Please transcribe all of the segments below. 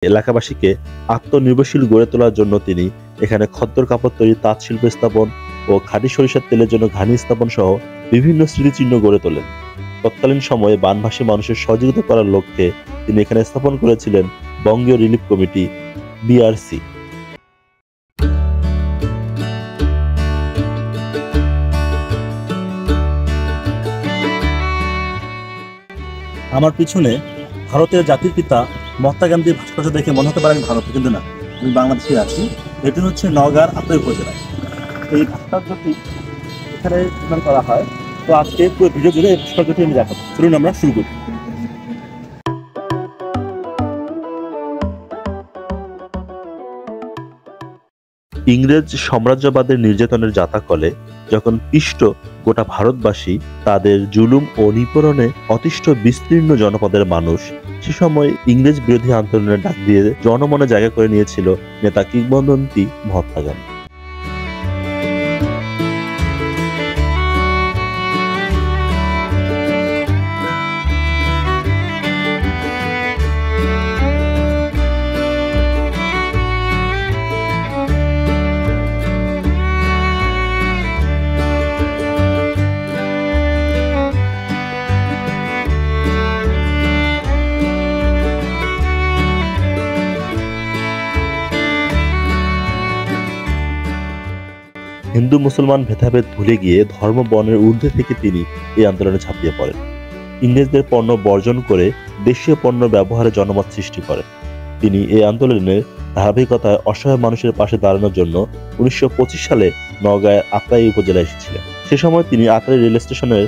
এলাকাবাসীকে আত্মনির্ভরশীল গড়ে তোলার জন্য তিনি এখানে খদ্দর কাপড় তৈরি, তাঁত শিল্প স্থাপন ও খাঁটি সরিষার তেলের জন্য ঘানি স্থাপন সহ বিভিন্ন স্মৃতিচিহ্ন গড়ে তোলেন। তৎকালীন সময়ে বানভাসী মানুষের সহযোগিতা করার লক্ষ্যে তিনি এখানে স্থাপন করেছিলেন বঙ্গীয় রিলিফ কমিটি BRC। আমার পিছনে ভারতের জাতির পিতা মহাত্মা গান্ধীর ভাস্কর্য দেখে মনে হতে পারে আমি ভারতে, কিন্তু না, আমি বাংলাদেশে আছি। এটি হচ্ছে নওগাঁর আত্রাই উপজেলায়। এই ভাস্কর্যটি এখানে নির্মাণ করা হয়। তো আজকে পুরো ভিডিও জুড়ে এই ভাস্কর্যটি আমি দেখাবো। চলুন আমরা শুরু করি। ইংরেজ সাম্রাজ্যবাদের নির্যাতনের জাতাকলে যখন পিষ্ট গোটা ভারতবাসী, তাদের জুলুম ও নিপীড়নে অতিষ্ঠ বিস্তীর্ণ জনপদের মানুষ সে সময় ইংরেজ বিরোধী আন্দোলনের ডাক দিয়ে জনমনে জায়গা করে নিয়েছিল নেতা কিংবদন্তি মহাত্মা গান্ধী। হিন্দু মুসলমান ভেদাভেদ ভুলে গিয়ে ধর্ম বর্ণের ঊর্ধ্বে থেকে তিনি এই আন্দোলনে ঝাঁপিয়ে পড়েন। ইংরেজদের পণ্য বর্জন করে দেশীয় পণ্য ব্যবহারে জনমত সৃষ্টি করেন। তিনি এই আন্দোলনের ধারাবাহিকতায় অসহায় মানুষের পাশে দাঁড়ানোর জন্য 1925 সালে নওগাঁর আত্রাই উপজেলায় এসেছিলেন। সে সময় তিনি আত্রাই রেল স্টেশনের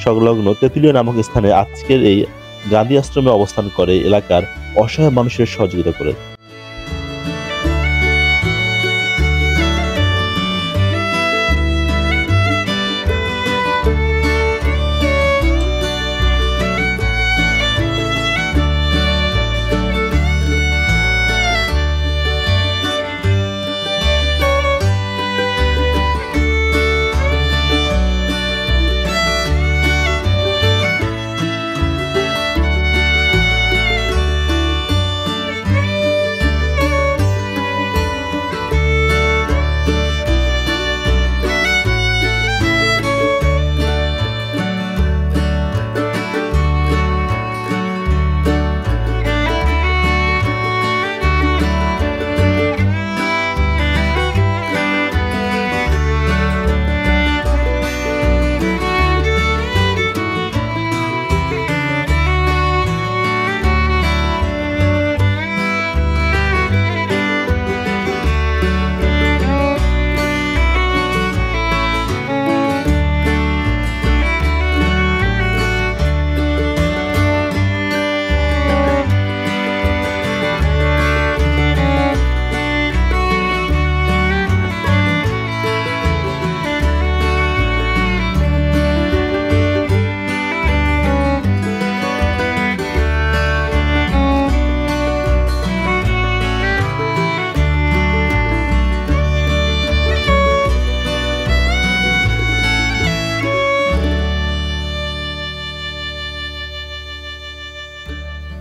সংলগ্ন তেঁতুলিয়া নামক স্থানে আজকের এই গান্ধী আশ্রমে অবস্থান করে এলাকার অসহায় মানুষের সহযোগিতা করেন।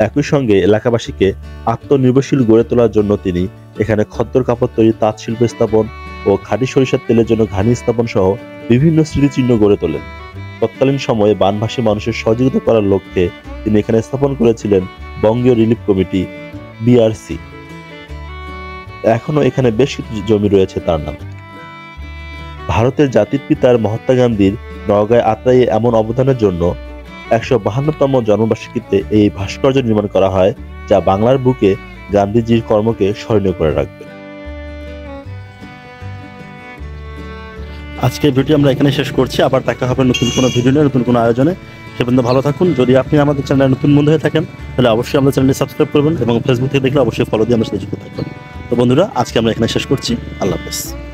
একই সঙ্গে এলাকাবাসীকে আত্মনির্ভরশীল গড়ে তোলার জন্য তিনি এখানে খদ্দর কাপড় তৈরি, তাঁত শিল্প স্থাপন ও খাঁটি সরিষার তেলের জন্য ঘানি স্থাপন সহ বিভিন্ন স্মৃতিচিহ্ন গড়ে তোলেন। তৎকালীন সময়ে বানভাসী মানুষের সহযোগিতা করার লক্ষ্যে তিনি এখানে স্থাপন করেছিলেন বঙ্গীয় রিলিফ কমিটি BRC। এখনো এখানে বেশ কিছু জমি রয়েছে তার নামে। ভারতের জাতির পিতার মহাত্মা গান্ধীর নওগাঁয় আত্রাইয়ে এমন অবদানের জন্য 152তম জন্মবার্ষিকীতে এই ভাস্কর্য নির্মাণ করা হয়, যা বাংলার বুকে গান্ধীজির কর্মকে স্মরণীয় করে রাখবে। আজকের ভিডিও আমরা এখানে শেষ করছি। আবার দেখা হবে নতুন কোনো ভিডিও নিয়ে, নতুন কোনো আয়োজনে। সে পর্যন্ত ভালো থাকুন। যদি আপনি আমাদের চ্যানেলে নতুন বন্ধু হয়ে থাকেন তাহলে অবশ্যই আমাদের চ্যানেলটি সাবস্ক্রাইব করবেন এবং ফেসবুক থেকে দেখলে অবশ্যই ফলো দিয়ে আমাদের সাথে যুক্ত থাকবেন। তো বন্ধুরা, আজকে আমরা এখানে শেষ করছি। আল্লাহ হাফেজ।